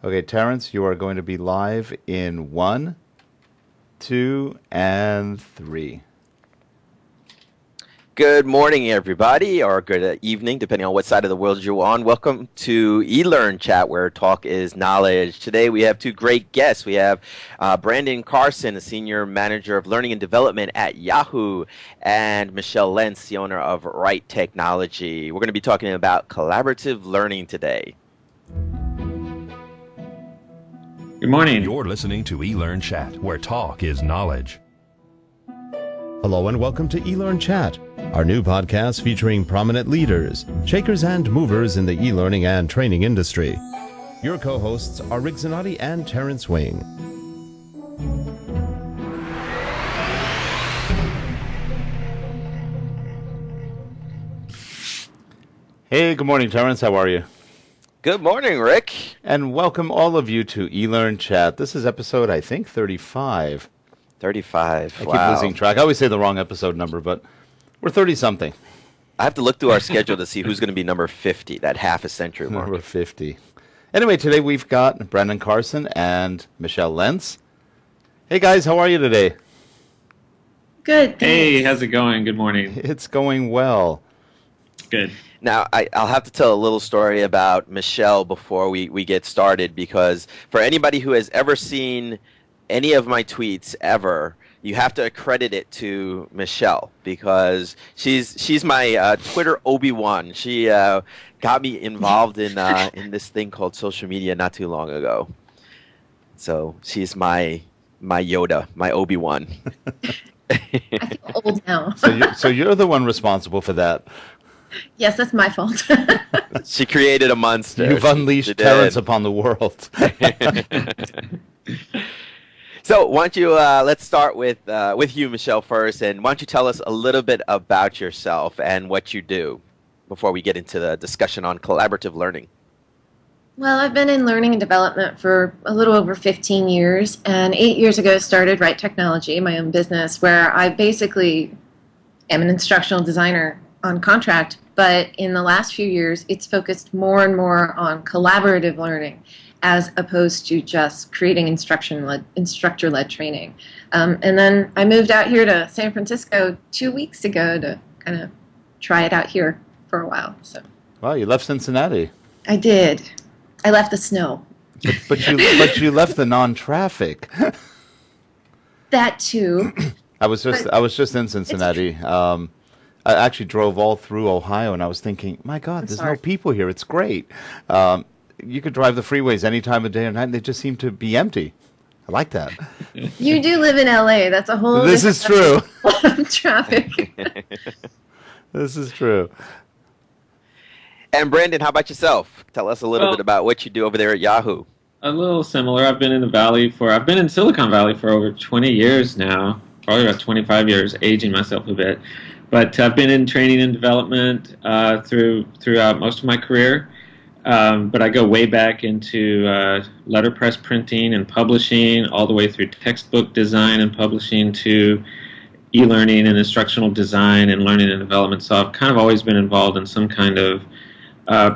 Okay, Terrence, you are going to be live in 1, 2, and 3. Good morning, everybody, or good evening, depending on what side of the world you're on. Welcome to eLearnChat, where talk is knowledge. Today we have two great guests. We have Brandon Carson, the Senior Manager of Learning and Development at Yahoo, and Michelle Lents, the owner of Right Technology. We're going to be talking about collaborative learning today. Good morning. You're listening to eLearnChat, where talk is knowledge. Hello and welcome to eLearnChat, our new podcast featuring prominent leaders, shakers and movers in the e-learning and training industry. Your co-hosts are Rick Zanotti and Terrence Wing. Hey, good morning, Terrence. How are you? Good morning, Rick. And welcome all of you to eLearnChat. This is episode, I think, 35. 35. I Wow. keep losing track. I always say the wrong episode number, but we're 30-something. I have to look through our schedule to see who's going to be number 50, that half a century mark. Number 50. Anyway, today we've got Brandon Carson and Michelle Lents. Hey, guys, how are you today? Good. Hey, Thanks. how's it going? Good morning. It's going well. Good. Now, I'll have to tell a little story about Michelle before we get started, because for anybody who has ever seen any of my tweets ever, you have to accredit it to Michelle, because she's my Twitter Obi-Wan. She got me involved in this thing called social media not too long ago. So she's my Yoda, my Obi-Wan. I feel old now. So you're the one responsible for that. Yes, that's my fault. She created a monster. You've unleashed She Terrence did. upon the world. So why don't you let's start with you, Michelle, first, and why don't you tell us a little bit about yourself and what you do before we get into the discussion on collaborative learning. Well, I've been in learning and development for a little over 15 years, and 8 years ago started Right Technology, my own business, where I basically am an instructional designer on contract, but in the last few years it's focused more and more on collaborative learning as opposed to just creating instructor-led training. And then I moved out here to San Francisco 2 weeks ago to kind of try it out here for a while. So Wow, you left Cincinnati. I did. I left the snow. But you left the non-traffic. That too. I was just in Cincinnati. I actually drove all through Ohio, and I was thinking, my God, there's no people here. It's great. You could drive the freeways any time of day or night, and they just seem to be empty. I like that. You do live in LA. That's a whole This is true. traffic. This is true. And Brandon, how about yourself? Tell us a little bit about what you do over there at Yahoo. A little similar. I've been in Silicon Valley for over 20 years now, probably about 25 years, aging myself a bit. But I've been in training and development throughout most of my career. But I go way back into letterpress printing and publishing, all the way through textbook design and publishing to e-learning and instructional design and learning and development. So I've kind of always been involved in some kind of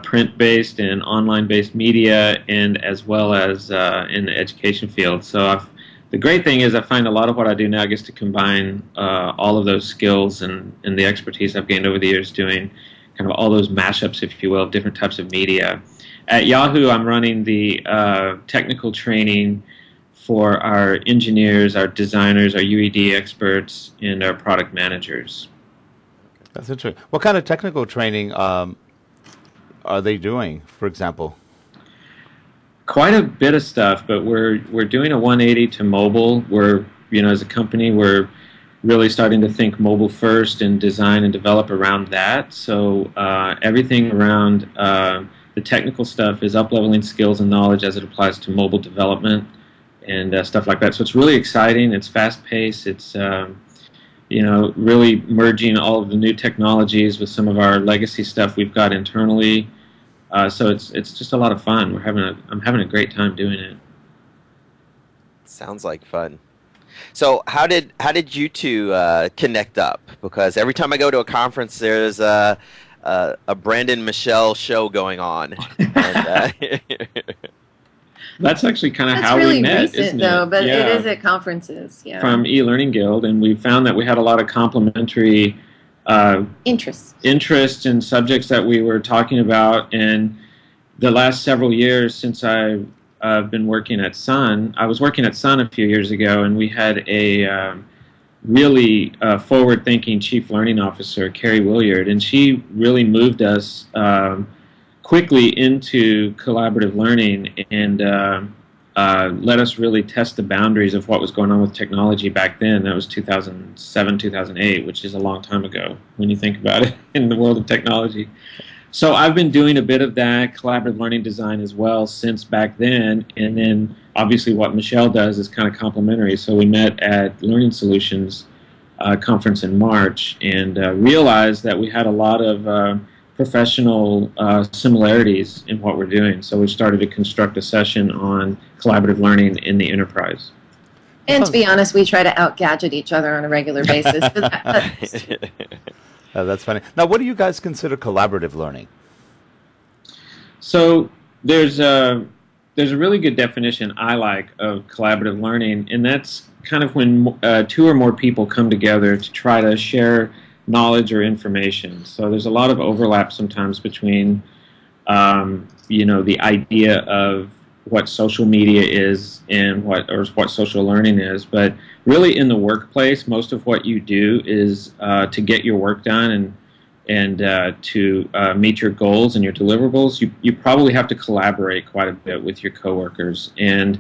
print-based and online-based media, and as well as in the education field. So the great thing is I find a lot of what I do now gets to combine all of those skills and the expertise I've gained over the years doing kind of all those mashups, if you will, of different types of media. At Yahoo, I'm running the technical training for our engineers, our designers, our UED experts, and our product managers. That's interesting. What kind of technical training are they doing, for example? Quite a bit of stuff, but we're doing a 180 to mobile. We're, as a company, we're really starting to think mobile first and design and develop around that. So everything around the technical stuff is up-leveling skills and knowledge as it applies to mobile development and stuff like that. So it's really exciting. It's fast-paced. It's really merging all of the new technologies with some of our legacy stuff we've got internally. So it's just a lot of fun. I'm having a great time doing it. Sounds like fun. So how did you two connect up? Because every time I go to a conference, there's a Brandon Michelle show going on. And, That's actually kind of That's how really we met, recent, isn't though, it? but Yeah. it is at conferences. Yeah. From eLearning Guild, and we found that we had a lot of complementary interests and subjects that we were talking about. And the last several years since I've been working at Sun, I was working at Sun a few years ago, and we had a really forward-thinking Chief Learning Officer, Carrie Williard, and she really moved us quickly into collaborative learning and let us really test the boundaries of what was going on with technology back then. That was 2007, 2008, which is a long time ago when you think about it in the world of technology. So I've been doing a bit of that collaborative learning design as well since back then, and then obviously what Michelle does is kind of complementary. So we met at Learning Solutions conference in March and realized that we had a lot of professional similarities in what we're doing. So we started to construct a session on collaborative learning in the enterprise. And to be honest, we try to out-gadget each other on a regular basis. That's funny. Now, what do you guys consider collaborative learning? So there's a really good definition I like of collaborative learning, and that's kind of when two or more people come together to try to share knowledge or information. So there's a lot of overlap sometimes between, the idea of what social media is and what social learning is. But really, in the workplace, most of what you do is to get your work done and to meet your goals and your deliverables. You probably have to collaborate quite a bit with your coworkers. And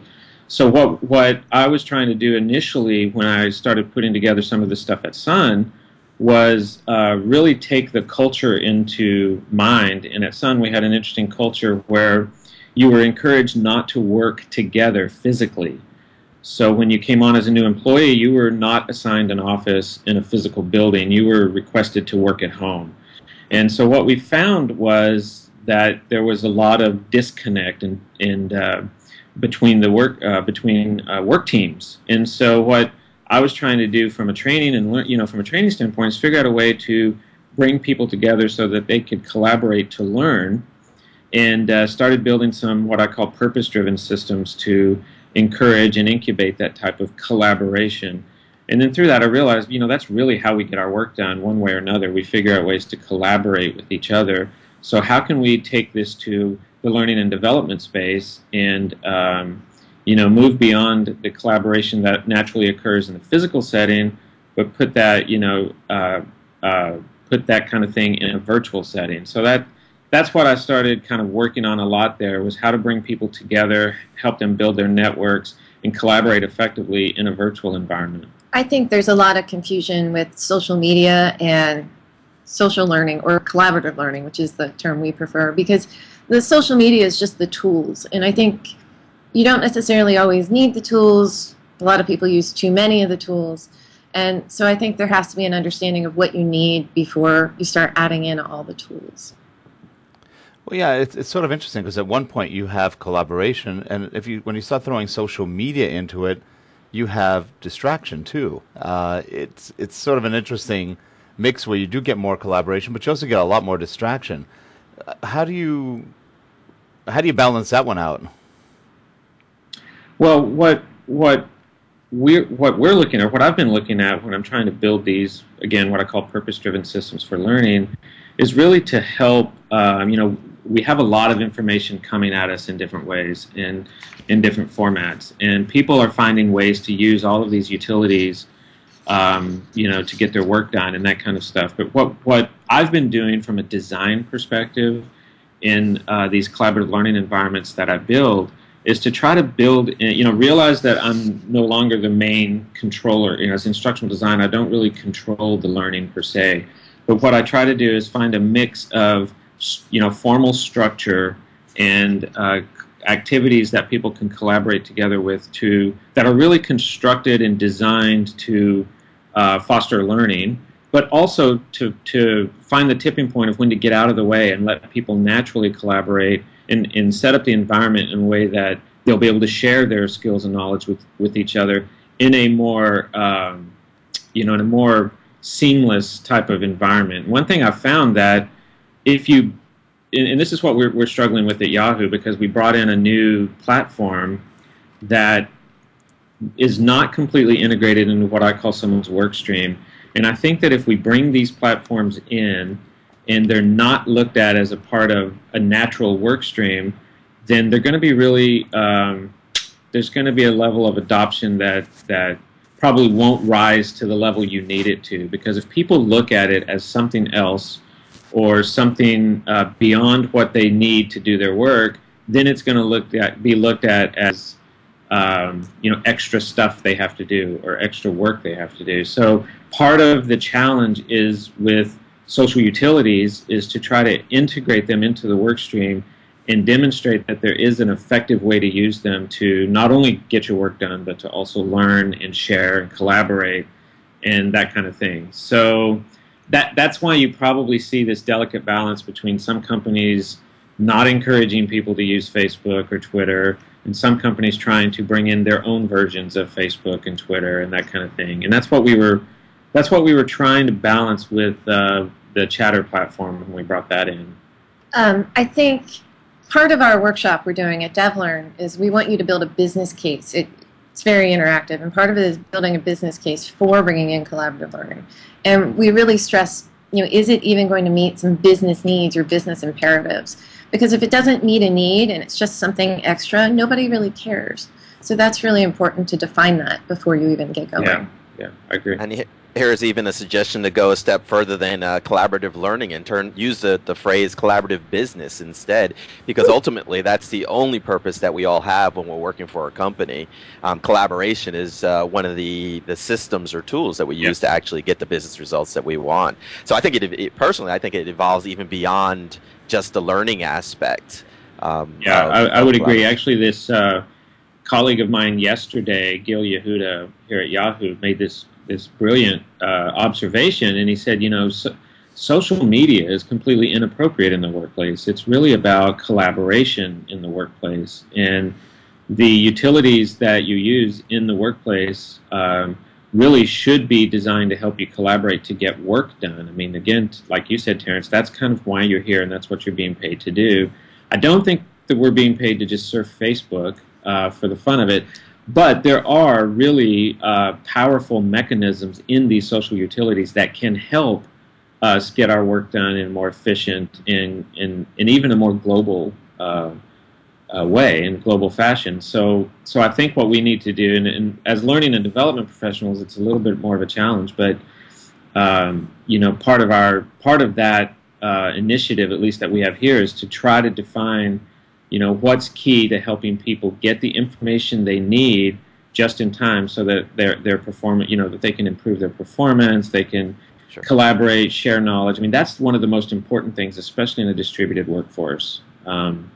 so what I was trying to do initially when I started putting together some of the stuff at Sun was really take the culture into mind. And at Sun, we had an interesting culture where you were encouraged not to work together physically. So when you came on as a new employee, you were not assigned an office in a physical building. You were requested to work at home. And so what we found was that there was a lot of disconnect between the work teams. And so what I was trying to do from a training and from a training standpoint is figure out a way to bring people together so that they could collaborate to learn, and started building some what I call purpose-driven systems to encourage and incubate that type of collaboration. And then through that I realized, that's really how we get our work done one way or another. We figure out ways to collaborate with each other. So how can we take this to the learning and development space and move beyond the collaboration that naturally occurs in the physical setting, but put that put that kind of thing in a virtual setting. So that's what I started kind of working on a lot there, was how to bring people together, help them build their networks, and collaborate effectively in a virtual environment. I think there's a lot of confusion with social media and social learning, or collaborative learning, which is the term we prefer, because the social media is just the tools. And I think you don't necessarily always need the tools. A lot of people use too many of the tools. And so I think there has to be an understanding of what you need before you start adding in all the tools. Well, yeah, it's sort of interesting because at one point you have collaboration, and when you start throwing social media into it, you have distraction too. It's sort of an interesting mix where you do get more collaboration, but you also get a lot more distraction. How do you balance that one out? Well, what we're looking at, what I've been looking at when I'm trying to build these, again, what I call purpose-driven systems for learning, is really to help. We have a lot of information coming at us in different ways and in different formats, and people are finding ways to use all of these utilities, to get their work done and that kind of stuff. But what I've been doing from a design perspective in these collaborative learning environments that I build is to try to build, realize that I'm no longer the main controller. As instructional design, I don't really control the learning per se. But what I try to do is find a mix of, formal structure and activities that people can collaborate together with that are really constructed and designed to foster learning, but also to find the tipping point of when to get out of the way and let people naturally collaborate and set up the environment in a way that they'll be able to share their skills and knowledge with each other in a more in a more seamless type of environment. One thing I've found that if you and this is what we're struggling with at Yahoo, because we brought in a new platform that is not completely integrated into what I call someone's work stream. And I think that if we bring these platforms in and they're not looked at as a part of a natural work stream, then they're going to be really, there's going to be a level of adoption that probably won't rise to the level you need it to. Because if people look at it as something else or something beyond what they need to do their work, then it's going to be looked at as extra stuff they have to do or extra work they have to do. So part of the challenge is with social utilities is to try to integrate them into the work stream and demonstrate that there is an effective way to use them to not only get your work done, but to also learn and share and collaborate and that kind of thing. So that's why you probably see this delicate balance between some companies not encouraging people to use Facebook or Twitter, and some companies trying to bring in their own versions of Facebook and Twitter and that kind of thing. And that's what we were trying to balance with the Chatter platform when we brought that in. I think part of our workshop we're doing at DevLearn is we want you to build a business case. It's very interactive, and part of it is building a business case for bringing in collaborative learning. And we really stress, is it even going to meet some business needs or business imperatives? Because if it doesn't meet a need and it's just something extra, nobody really cares. So that's really important to define that before you even get going. Yeah, I agree. And here's even a suggestion to go a step further than collaborative learning and use the phrase collaborative business instead, because ultimately that's the only purpose that we all have when we're working for a company. Collaboration is one of the systems or tools that we use to actually get the business results that we want. So I think personally, I think it evolves even beyond just the learning aspect. I would agree. Actually, this colleague of mine yesterday, Gil Yehuda here at Yahoo, made this brilliant observation, and he said, social media is completely inappropriate in the workplace. It's really about collaboration in the workplace, and the utilities that you use in the workplace really should be designed to help you collaborate to get work done. I mean, again, like you said, Terrence, that's kind of why you're here, and that's what you're being paid to do. I don't think that we're being paid to just surf Facebook for the fun of it. But there are really powerful mechanisms in these social utilities that can help us get our work done in a more efficient and even a more global way, in global fashion. So I think what we need to do, and as learning and development professionals, it's a little bit more of a challenge. But part of that initiative, at least that we have here, is to try to define what's key to helping people get the information they need just in time, so that their performance, that they can improve their performance, they can collaborate, share knowledge. I mean, that's one of the most important things, especially in a distributed workforce. In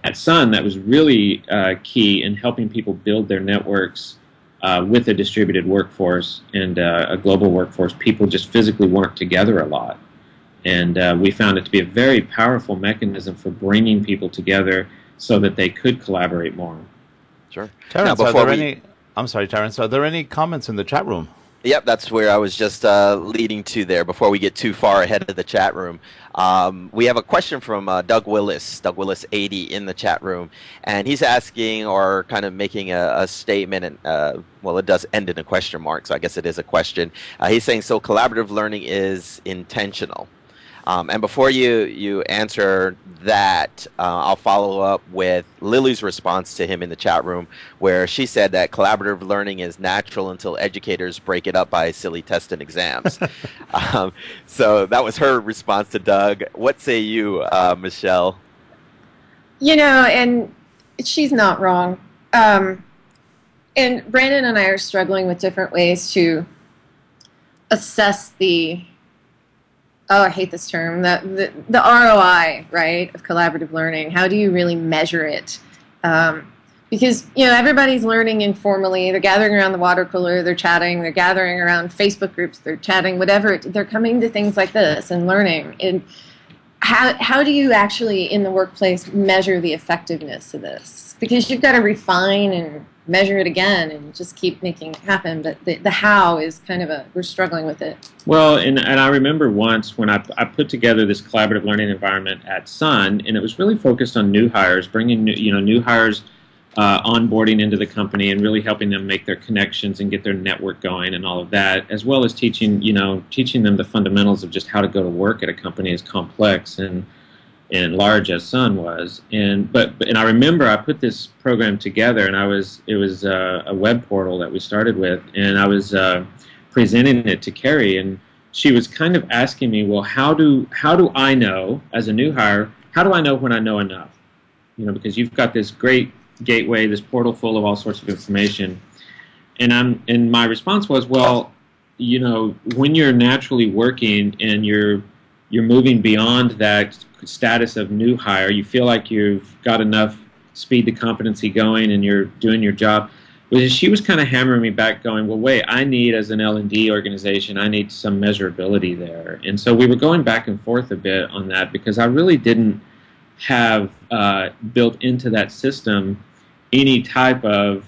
at Sun, that was really key in helping people build their networks with a distributed workforce and a global workforce. People just physically weren't together a lot. And we found it to be a very powerful mechanism for bringing people together so that they could collaborate more. Sure. Terrence, I'm sorry, Terrence, are there any comments in the chat room? Yep, that's where I was just leading to there before we get too far ahead of the chat room. We have a question from Doug Willis 80 in the chat room, and he's asking or kind of making a statement, and well, it does end in a question mark, so I guess it is a question. He's saying, so collaborative learning is intentional. And before you answer that, I'll follow up with Lily's response to him in the chat room, where she said that collaborative learning is natural until educators break it up by silly tests and exams. So that was her response to Doug. What say you, Michelle? And she's not wrong. And Brandon and I are struggling with different ways to assess I hate this term, the ROI, right, of collaborative learning. How do you really measure it? Because, everybody's learning informally. They're gathering around the water cooler, they're chatting, they're gathering around Facebook groups, they're chatting, whatever. They're coming to things like this and learning. And how do you actually in the workplace measure the effectiveness of this? Because you've got to refine and measure it again and just keep making it happen. But the how is kind of we're struggling with it. Well, and I remember once when I put together this collaborative learning environment at Sun, and it was really focused on new hires, bringing new hires onboarding into the company and really helping them make their connections and get their network going and all of that, as well as teaching them the fundamentals of just how to go to work at a company as complex and large as Sun was. And I remember I put this program together, and it was a web portal that we started with, and I was presenting it to Carrie, and she was kind of asking me, well, how do I know as a new hire, how do I know when I know enough? Because you've got this great gateway, this portal full of all sorts of information. And my response was, well, when you're naturally working and you're moving beyond that status of new hire, you feel like you've got enough speed to competency going and you're doing your job. But she was kind of hammering me back going, well, wait, I need, as an L&D organization, I need some measurability there. And so we were going back and forth a bit on that because I really didn't have built into that system any type of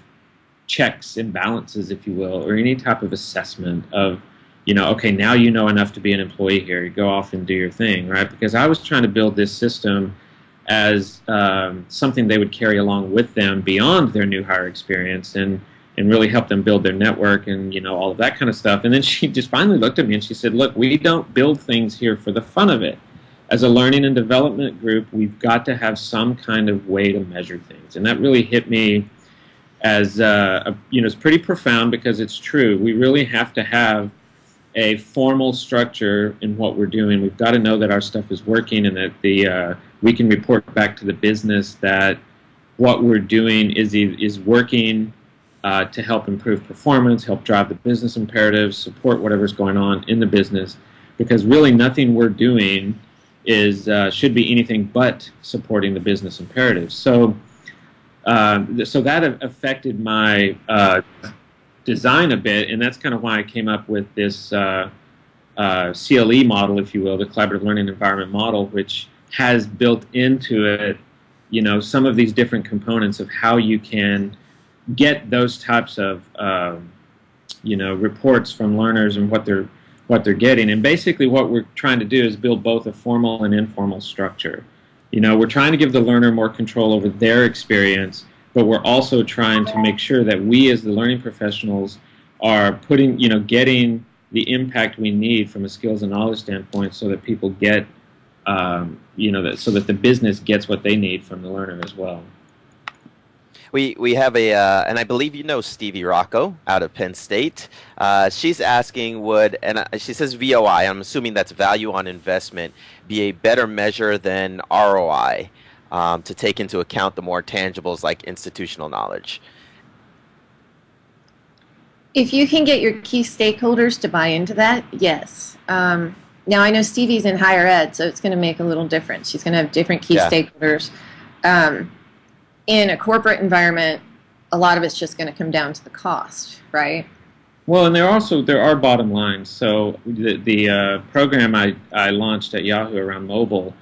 checks and balances, if you will, or any type of assessment of, okay, now you know enough to be an employee here. You go off and do your thing, right? Because I was trying to build this system as something they would carry along with them beyond their new hire experience and really help them build their network and, all of that kind of stuff. And then she just finally looked at me and she said, look, we don't build things here for the fun of it. As a learning and development group, we've got to have some kind of way to measure things. And that really hit me as, it's pretty profound because it's true. We really have to have a formal structure in what we're doing. We've got to know that our stuff is working and that we can report back to the business that what we're doing is working to help improve performance, help drive the business imperatives, support whatever's going on in the business. Because really nothing we're doing should be anything but supporting the business imperatives. So that affected my design a bit, and that's kind of why I came up with this CLE model, if you will, the Collaborative Learning Environment model, which has built into it, some of these different components of how you can get those types of, reports from learners and what they're getting. And basically what we're trying to do is build both a formal and informal structure. We're trying to give the learner more control over their experience, but we're also trying to make sure that we as the learning professionals are getting the impact we need from a skills and knowledge standpoint so that people get, so that the business gets what they need from the learner as well. We have and I believe Stevie Rocco out of Penn State. She's asking, she says VOI, I'm assuming that's value on investment, be a better measure than ROI to take into account the more tangibles like institutional knowledge? If you can get your key stakeholders to buy into that, yes. Now, I know Stevie's in higher ed, so it's going to make a little difference. She's going to have different key stakeholders. In a corporate environment, a lot of it's just going to come down to the cost, right? Well, and there are bottom lines. So the program I launched at Yahoo around mobile,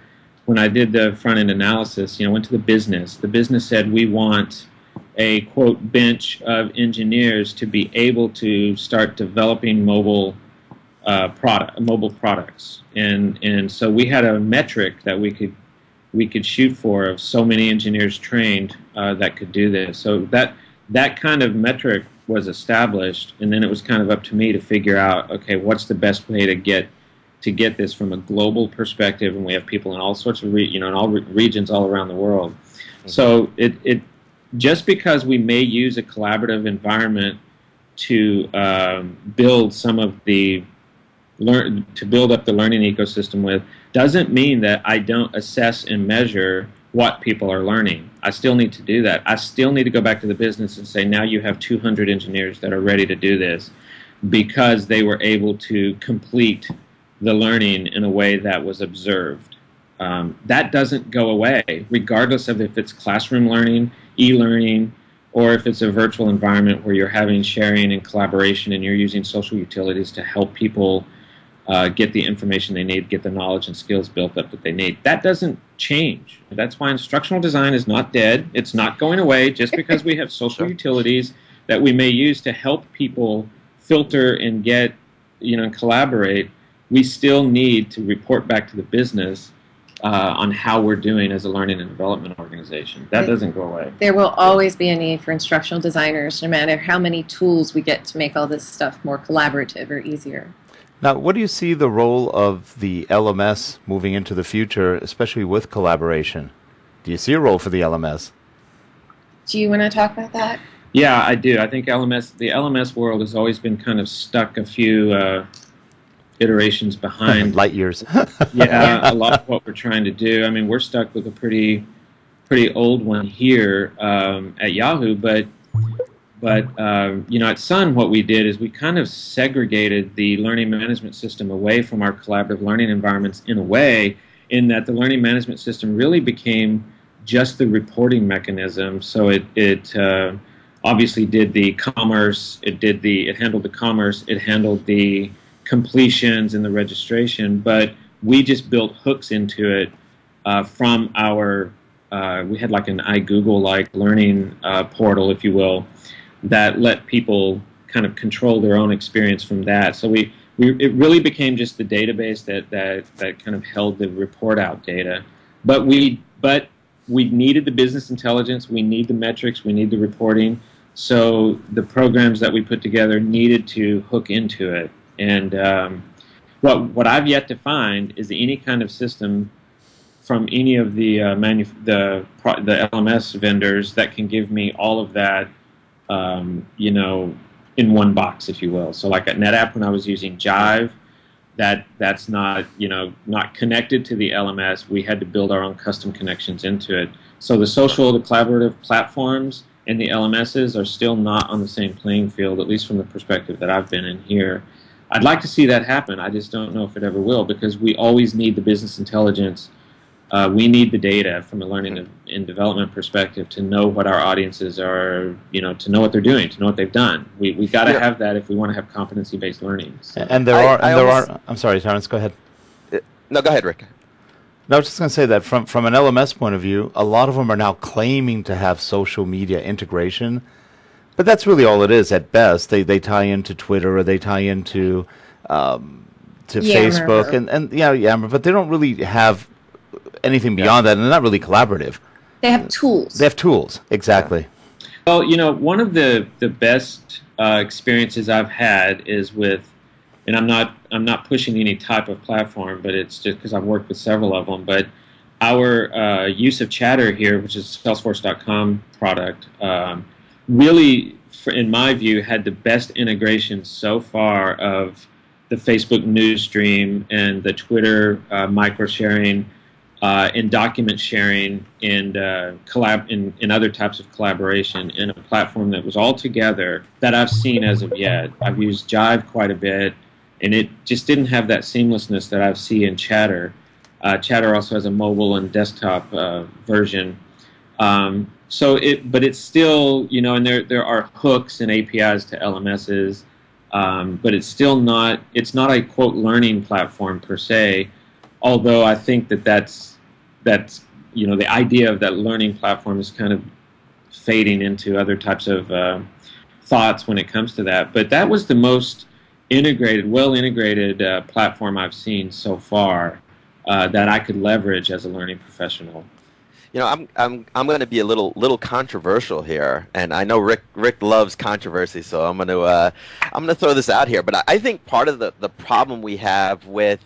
when I did the front-end analysis, went to the business. The business said, we want a, quote, bench of engineers to be able to start developing mobile products. And so we had a metric that we could shoot for of so many engineers trained that could do this. So that kind of metric was established, and then it was kind of up to me to figure out, okay, what's the best way to get this from a global perspective, and we have people in all sorts of in all regions all around the world. Mm-hmm. So it just because we may use a collaborative environment to build some of the to build up the learning ecosystem with, doesn't mean that I don't assess and measure what people are learning. I still need to do that. I still need to go back to the business and say, now you have 200 engineers that are ready to do this because they were able to complete the learning in a way that was observed. That doesn't go away, regardless of if it's classroom learning, e-learning, or if it's a virtual environment where you're having sharing and collaboration and you're using social utilities to help people get the information they need, get the knowledge and skills built up that they need. That doesn't change. That's why instructional design is not dead. It's not going away just because we have social utilities that we may use to help people filter and get, and collaborate. We still need to report back to the business on how we're doing as a learning and development organization. That doesn't go away. There will always be a need for instructional designers, no matter how many tools we get to make all this stuff more collaborative or easier. Now, what do you see the role of the LMS moving into the future, especially with collaboration? Do you see a role for the LMS? Do you want to talk about that? Yeah, I do. I think the LMS world has always been kind of stuck a few iterations behind. Light years. Yeah, a lot of what we're trying to do. I mean, we're stuck with a pretty old one here at Yahoo, but at Sun, what we did is we kind of segregated the learning management system away from our collaborative learning environments in a way, in that the learning management system really became just the reporting mechanism. So it obviously did the commerce, it handled the commerce, it handled the completions and the registration, but we just built hooks into it from our, we had like an iGoogle-like learning portal, if you will, that let people kind of control their own experience from that. So it really became just the database that kind of held the report out data. But we needed the business intelligence, we need the metrics, we need the reporting. So the programs that we put together needed to hook into it. And what I've yet to find is any kind of system from any of the LMS vendors that can give me all of that, in one box, if you will. So like at NetApp, when I was using Jive, that's not connected to the LMS. We had to build our own custom connections into it. So the social, the collaborative platforms and the LMSs are still not on the same playing field, at least from the perspective that I've been in here. I'd like to see that happen. I just don't know if it ever will, because we always need the business intelligence. We need the data from a learning and development perspective to know what our audiences are, to know what they're doing, to know what they've done. We got to have that if we want to have competency-based learning. So. And there are. I'm sorry, Terrence. Go ahead. No, go ahead, Rick. No, I was just going to say that from an LMS point of view, a lot of them are now claiming to have social media integration, but that's really all it is at best. They tie into Twitter or they tie into Facebook and Yammer, but they don't really have anything beyond that, and they're not really collaborative. They have tools. They have tools, exactly. Well, one of the best experiences I've had is with, and I'm not pushing any type of platform, but it's just because I've worked with several of them. But our use of Chatter here, which is a Salesforce.com product, really, in my view, had the best integration so far of the Facebook news stream and the Twitter micro sharing. In document sharing and in other types of collaboration in a platform that was all together that I've seen as of yet. I've used Jive quite a bit, and it just didn't have that seamlessness that I see in Chatter. Chatter also has a mobile and desktop version. But it's still, and there are hooks and APIs to LMSs, but it's still not a quote learning platform per se. Although I think that's the idea of that learning platform is kind of fading into other types of thoughts when it comes to that. But that was the most well integrated platform I've seen so far that I could leverage as a learning professional. I'm going to be a little controversial here, and I know Rick loves controversy, so I'm going to throw this out here. But I think part of the problem we have with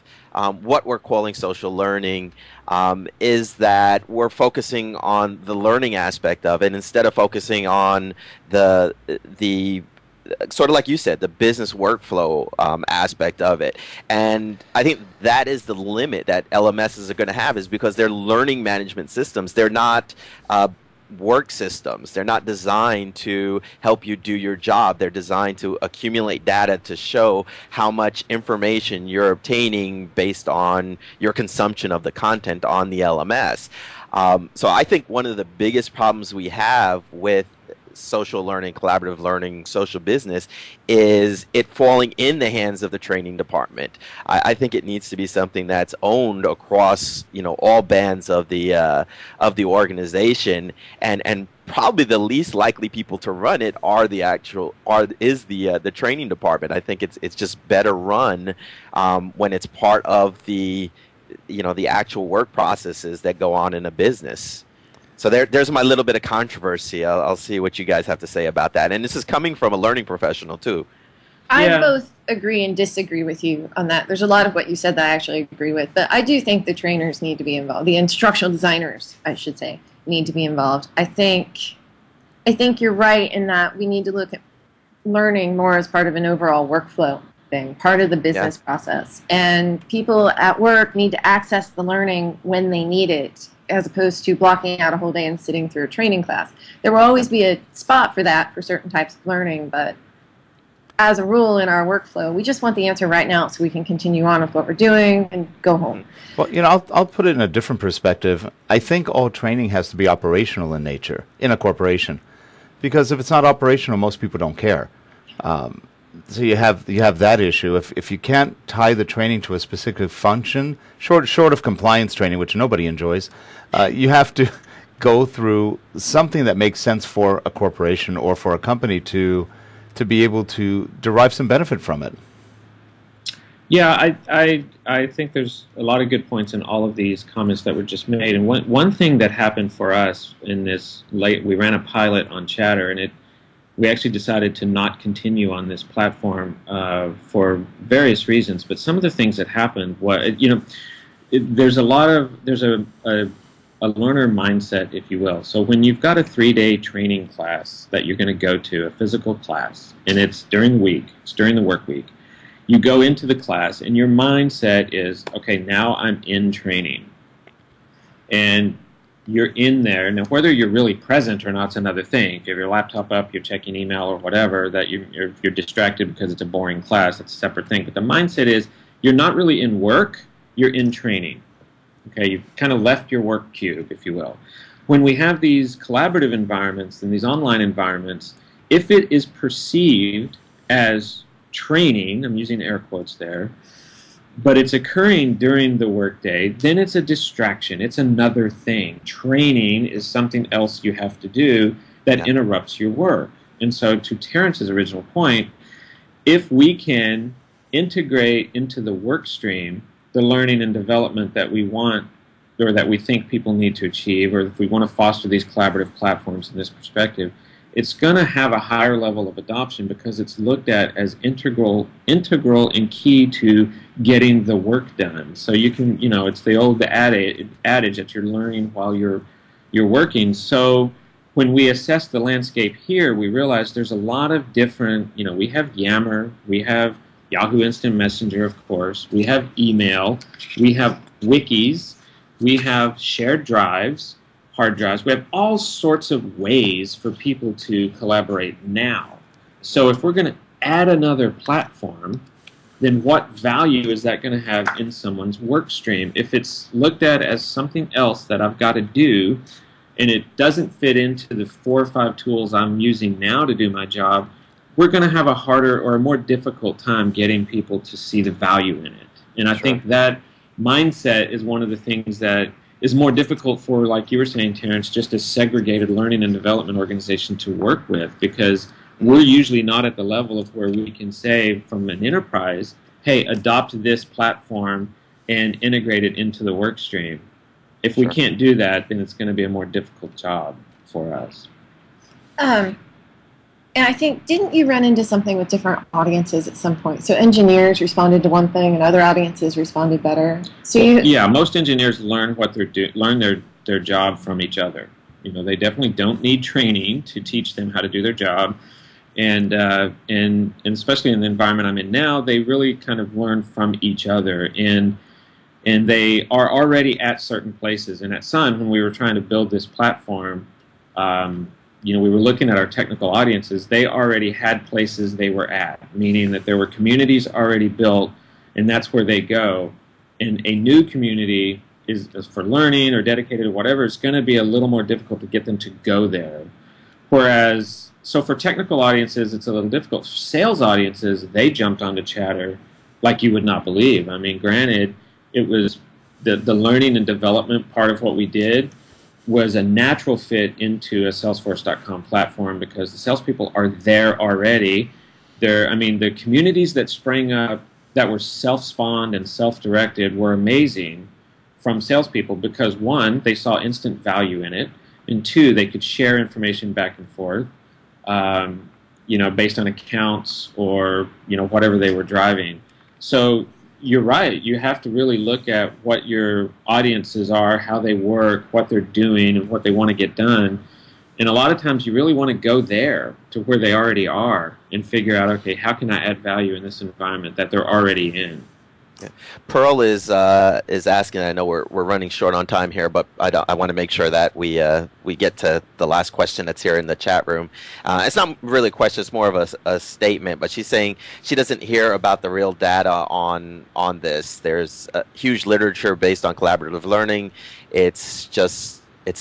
what we're calling social learning is that we're focusing on the learning aspect of it instead of focusing on the sort of like you said, the business workflow aspect of it. And I think that is the limit that LMSs are going to have, is because they're learning management systems. They're not work systems. They're not designed to help you do your job. They're designed to accumulate data to show how much information you're obtaining based on your consumption of the content on the LMS. So I think one of the biggest problems we have with social learning, collaborative learning, social business, is it falling in the hands of the training department. I think it needs to be something that's owned across, all bands of the organization, and probably the least likely people to run it is the training department. I think it's just better run when it's part of the actual work processes that go on in a business. So there's my little bit of controversy. I'll see what you guys have to say about that. And this is coming from a learning professional too. I both agree and disagree with you on that. There's a lot of what you said that I actually agree with, but I do think the trainers need to be involved. The instructional designers, I should say, need to be involved. I think you're right in that we need to look at learning more as part of an overall workflow thing, part of the business process. And people at work need to access the learning when they need it, as opposed to blocking out a whole day and sitting through a training class. There will always be a spot for that for certain types of learning, but as a rule in our workflow, we just want the answer right now so we can continue on with what we're doing and go home. Well, I'll put it in a different perspective. I think all training has to be operational in nature in a corporation, because if it's not operational, most people don't care. So you have that issue. If you can't tie the training to a specific function, short of compliance training, which nobody enjoys, you have to go through something that makes sense for a corporation or for a company to be able to derive some benefit from it. Yeah, I think there's a lot of good points in all of these comments that were just made. And one thing that happened for us in this we ran a pilot on Chatter, and we actually decided to not continue on this platform for various reasons. But some of the things that happened, there's a learner mindset, if you will. So when you've got a 3-day training class that you're going to go to, a physical class, and it's during the work week, you go into the class and your mindset is, okay, now I'm in training. And you're in there. Now, whether you're really present or not is another thing. If you have your laptop up, you're checking email or whatever, that you're distracted because it's a boring class, that's a separate thing. But the mindset is you're not really in work, you're in training. Okay, you've kind of left your work cube, if you will. When we have these collaborative environments and these online environments, if it is perceived as training, I'm using air quotes there, but it's occurring during the workday, then it's a distraction. It's another thing. Training is something else you have to do that interrupts your work. And so to Terrence's original point, if we can integrate into the work stream the learning and development that we want or that we think people need to achieve, or if we want to foster these collaborative platforms in this perspective, it's going to have a higher level of adoption because it's looked at as integral and key to getting the work done. So you can, it's the old adage that you're learning while you're working. So when we assess the landscape here, we realize there's a lot of different, we have Yammer, we have Yahoo Instant Messenger, of course, we have email, we have wikis, we have shared drives, hard drives. We have all sorts of ways for people to collaborate now. So if we're going to add another platform, then what value is that going to have in someone's work stream? If it's looked at as something else that I've got to do, and it doesn't fit into the 4 or 5 tools I'm using now to do my job, we're going to have a harder or a more difficult time getting people to see the value in it. And I think that mindset is one of the things that is more difficult for, like you were saying, Terrence, just a segregated learning and development organization to work with, because we're usually not at the level of where we can say from an enterprise, hey, adopt this platform and integrate it into the work stream. If we can't do that, then it's going to be a more difficult job for us. And I think, didn't you run into something with different audiences at some point? So engineers responded to one thing, and other audiences responded better. So yeah, most engineers learn what learn their job from each other. They definitely don't need training to teach them how to do their job, and especially in the environment I'm in now, they really kind of learn from each other, and they are already at certain places. And at Sun, when we were trying to build this platform, we were looking at our technical audiences. They already had places they were at, meaning that there were communities already built, and that's where they go. And a new community is for learning or dedicated or whatever. It's going to be a little more difficult to get them to go there. Whereas, so for technical audiences, it's a little difficult. For sales audiences, they jumped onto Chatter like you would not believe. I mean, granted, it was the learning and development part of what we did was a natural fit into a Salesforce.com platform because the salespeople are there already. I mean, the communities that sprang up that were self-spawned and self-directed were amazing from salespeople because, one, they saw instant value in it, and two, they could share information back and forth, based on accounts or, whatever they were driving. So you're right. You have to really look at what your audiences are, how they work, what they're doing, and what they want to get done. And a lot of times you really want to go there to where they already are and figure out, okay, how can I add value in this environment that they're already in? Yeah. Pearl is asking. I know we're running short on time here, but I want to make sure that we get to the last question that's here in the chat room. It's not really a question; it's more of a statement. But she's saying she doesn't hear about the real data on this. There's huge literature based on collaborative learning. It's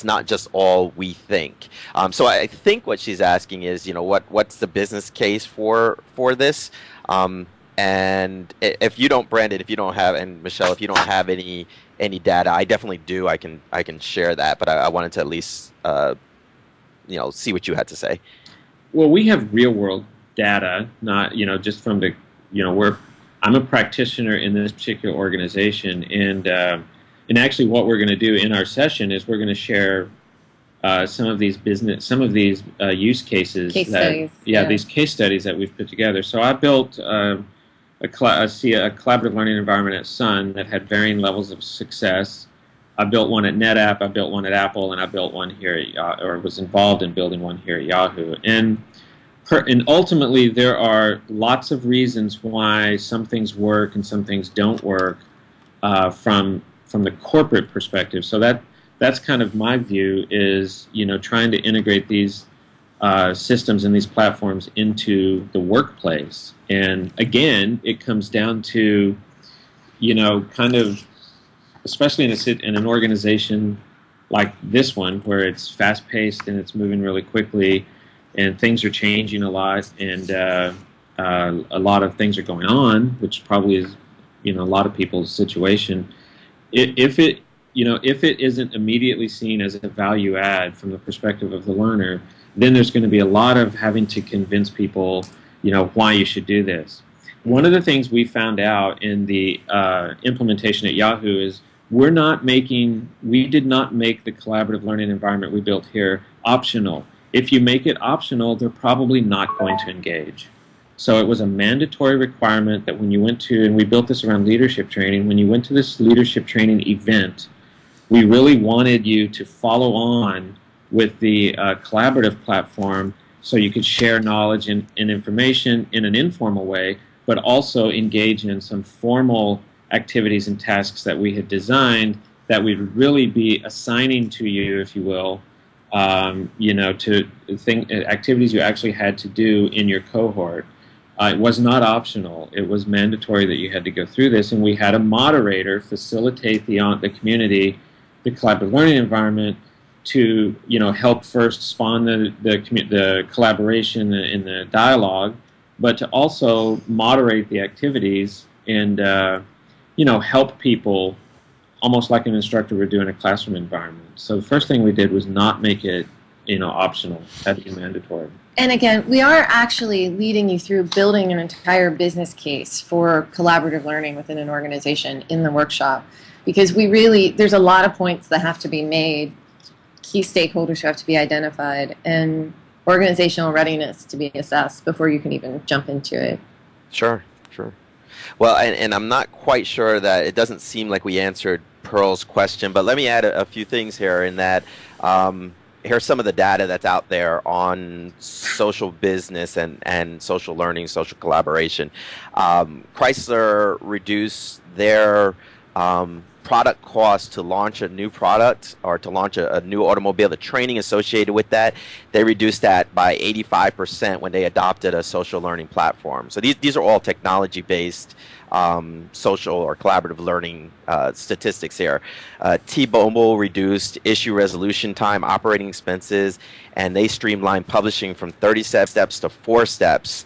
not just all we think. So I think what she's asking is, what's the business case for this? And if you don't, Brandon, and Michelle, if you don't have any data, I definitely do. I can share that, but I wanted to at least see what you had to say. Well, we have real world data, not just from the I'm a practitioner in this particular organization, and actually what we're going to do in our session is we're going to share some of these use cases, these case studies that we've put together. So I built a collaborative learning environment at Sun that had varying levels of success. I built one at NetApp, I built one at Apple, and I built one here was involved in building one here at Yahoo. And ultimately, there are lots of reasons why some things work and some things don't work from the corporate perspective. So that's kind of my view is, trying to integrate these systems and these platforms into the workplace. And again, it comes down to, kind of, especially in an organization like this one, where it's fast-paced and it's moving really quickly, and things are changing a lot, and a lot of things are going on, which probably is, a lot of people's situation. If it isn't immediately seen as a value add from the perspective of the learner, then there's going to be a lot of having to convince people, why you should do this. One of the things we found out in the implementation at Yahoo is we did not make the collaborative learning environment we built here optional. If you make it optional, they're probably not going to engage. So it was a mandatory requirement that when you went to, and we built this around leadership training, when you went to this leadership training event, we really wanted you to follow on with the collaborative platform so you could share knowledge and information in an informal way, but also engage in some formal activities and tasks that we had designed that we'd really be assigning to you, if you will, to activities you actually had to do in your cohort. It was not optional. It was mandatory that you had to go through this, and we had a moderator facilitate the community, the collaborative learning environment, to help first spawn the collaboration and the dialogue, but to also moderate the activities and help people almost like an instructor would do in a classroom environment. So the first thing we did was not make it optional, had to be mandatory. And again, we are actually leading you through building an entire business case for collaborative learning within an organization in the workshop, because there's a lot of points that have to be made, key stakeholders who have to be identified, and organizational readiness to be assessed before you can even jump into it. Sure. Well, and I'm not quite sure that it doesn't seem like we answered Pearl's question, but let me add a few things here in that here's some of the data that's out there on social business and social learning, social collaboration. Chrysler reduced their product cost to launch a new product or to launch a new automobile, the training associated with that, they reduced that by 85% when they adopted a social learning platform. So these are all technology-based social or collaborative learning statistics here. T-Mobile reduced issue resolution time, operating expenses, and they streamlined publishing from 37 steps to 4 steps.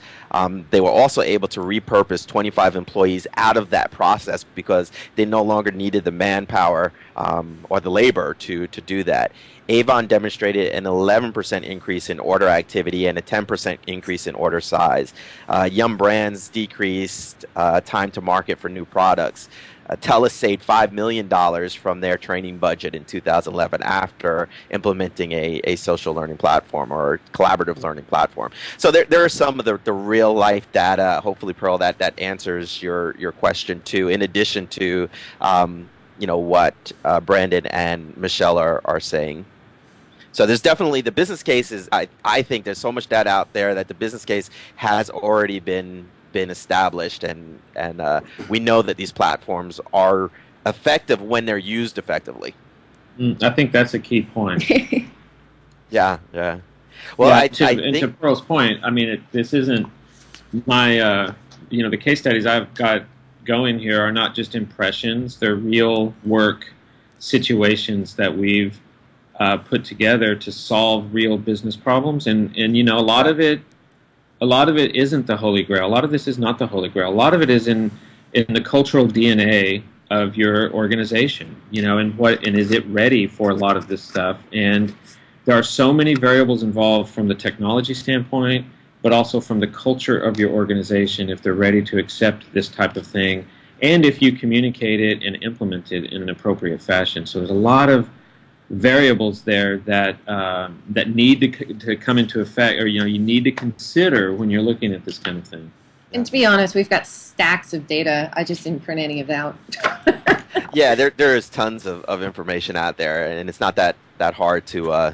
They were also able to repurpose 25 employees out of that process because they no longer needed the manpower or the labor to do that. Avon demonstrated an 11% increase in order activity and a 10% increase in order size. Yum Brands decreased time to market for new products. TELUS saved $5 million from their training budget in 2011 after implementing a social learning platform or collaborative learning platform. So there are some of the real life data, hopefully, Pearl, that answers your question too, in addition to what Brandon and Michelle are saying. So there's definitely the business case is, I think there's so much data out there that the business case has already been established, and we know that these platforms are effective when they're used effectively. I think that's a key point. Yeah. Well, yeah, I think to Pearl's point, I mean, this isn't my, the case studies I've got going here are not just impressions; they're real work situations that we've put together to solve real business problems, and a lot of it isn't the Holy Grail. A lot of this is not the Holy Grail. A lot of it is in the cultural DNA of your organization, and is it ready for a lot of this stuff? And there are so many variables involved from the technology standpoint, but also from the culture of your organization, if they're ready to accept this type of thing, and if you communicate it and implement it in an appropriate fashion. So there's a lot of variables there that need to come into effect, or you need to consider when you're looking at this kind of thing. And to be honest, we've got stacks of data. I just didn't print any of it out. Yeah, there is tons of information out there, and it's not that hard to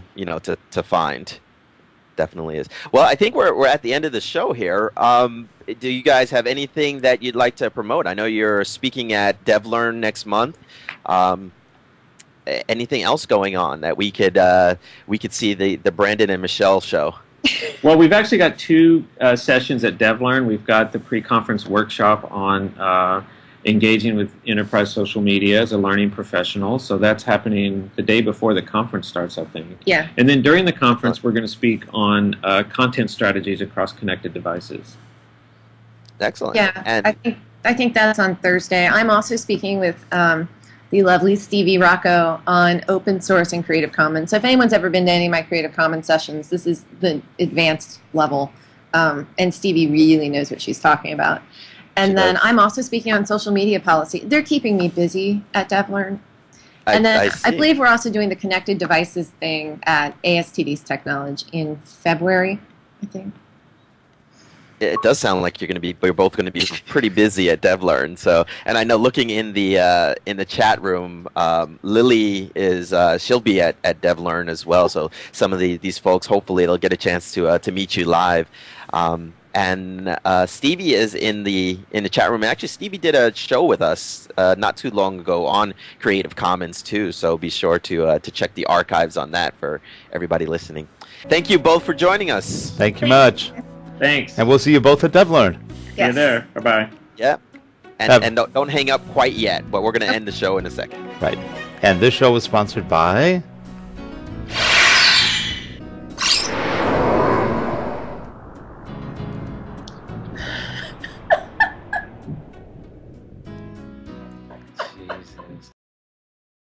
find. Definitely is. Well, I think we're at the end of the show here. Do you guys have anything that you'd like to promote? I know you're speaking at DevLearn next month. Anything else going on that we could see the Brandon and Michelle show? Well, we've actually got 2 sessions at DevLearn. We've got the pre-conference workshop on engaging with enterprise social media as a learning professional. So that's happening the day before the conference starts, I think. Yeah. And then during the conference, we're going to speak on content strategies across connected devices. Excellent. Yeah, And I think that's on Thursday. I'm also speaking with the lovely Stevie Rocco on open source and Creative Commons. So if anyone's ever been to any of my Creative Commons sessions, this is the advanced level. And Stevie really knows what she's talking about. And then I'm also speaking on social media policy. They're keeping me busy at DevLearn. And then I believe we're also doing the connected devices thing at ASTD's Technology in February, I think. it does sound like we're both going to be pretty busy at DevLearn. So, and I know looking in the chat room, Lily is she'll be at DevLearn as well. So some of these folks, hopefully, they'll get a chance to meet you live. And Stevie is in the chat room. Actually, Stevie did a show with us not too long ago on Creative Commons too. So be sure to check the archives on that for everybody listening. Thank you both for joining us. Thank you much. Thanks. And we'll see you both at DevLearn. See you there. Bye-bye. Yeah. And don't hang up quite yet, but we're going to end the show in a second. Right. And this show was sponsored by...